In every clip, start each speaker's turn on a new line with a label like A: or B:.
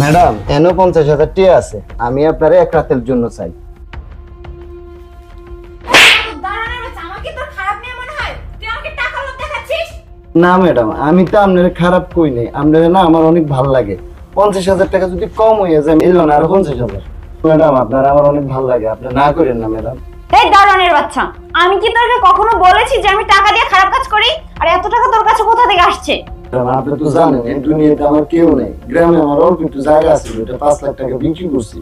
A: Madam এনো 50,000 টাকা আছে, আমি আপনার এক রাতের জন্য চাই। না ম্যাডাম, আমি তো আপনার খারাপ কই নাই, আপনার না আমার অনেক ভালো লাগে। 50,000 টাকা যদি কম হয়ে যায় এলো না, আরো 50,000। ম্যাডাম আপনার আমার অনেক ভালো লাগে, আপনি না করেন না ম্যাডাম।
B: এই দারোয়ানের বাচ্চা, আমি কি তোকে কখনো বলেছি যে আমি টাকা দিয়ে খারাপ কাজ করি? আর এত টাকা তোর কাছে কোথা থেকে আসছে?
A: আপনি তো জানেন এই দুনিয়াতে আমার কেউ নেই, গ্রামে আমার অল্প একটু জায়গা আছে, এটা 5 লাখ টাকা বিক্রি করছি।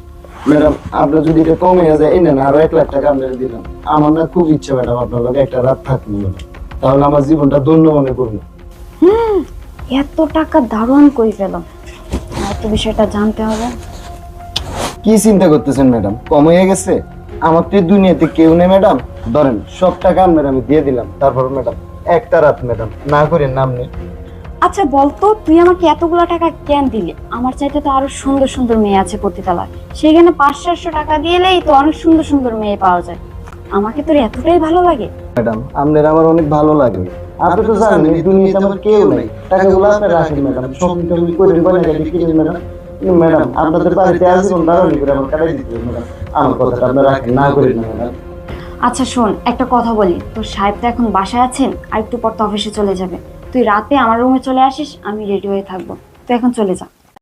A: ম্যাডাম আপনার যদি এটা কমে যায় এই নেন, আরো 1 লাখ টাকা আপনার দিলাম। আমার না খুব ইচ্ছা ম্যাডাম আপনার লগে একটা রাত থাকবো, তাহলে আমার জীবনটা ধন্য মনে করবো।
B: এত টাকা দারোয়ান কই পেলাম? আমার তো বিষয়টা জানতে হবে।
A: কি চিন্তা করতেছেন ম্যাডাম, কম হয়ে গেছে? আমার তো এই দুনিয়াতে কেউ নেই ম্যাডাম, ধরেন সব টাকা আপনার আমি দিয়ে দিলাম। তারপর ম্যাডাম একটা রাত ম্যাডাম না করেন নাম নেই।
B: আচ্ছা বলতো, তুই আমাকে এতগুলো টাকা কেন দিলি? আমার চাইতে তো আরো সুন্দর সুন্দর মেয়ে আছে পতিতালায়, সেখানে 500-700 টাকা দিলেই তো অনেক সুন্দর সুন্দর মেয়ে পাওয়া যায়। আমাকে তোর এতটাই ভালো লাগে?
A: ম্যাডাম আপনার আমার অনেক ভালো লাগে, আপনি তো জানেন এই দুনিয়াতে আমার কেউ নেই। টাকাগুলো আপনি রাখেন ম্যাডাম, সব আমি করে কিনে ম্যাডাম। ম্যাডাম আপনাদের বাড়িতে আসবেন, দাঁড়ানি করে আমার কাটাই দিতে ম্যাডাম। আমার কথাটা আপনি রাখেন, না করেন না ম্যাডাম।
B: আচ্ছা শোন, একটা কথা বলি, তোর সাহেব তো এখন বাসায় আছেন, আর একটু পর তো অফিসে চলে যাবে। তুই রাতে আমার রুমে চলে আসিস, আমি রেডি হয়ে থাকবো। তুই এখন চলে যা।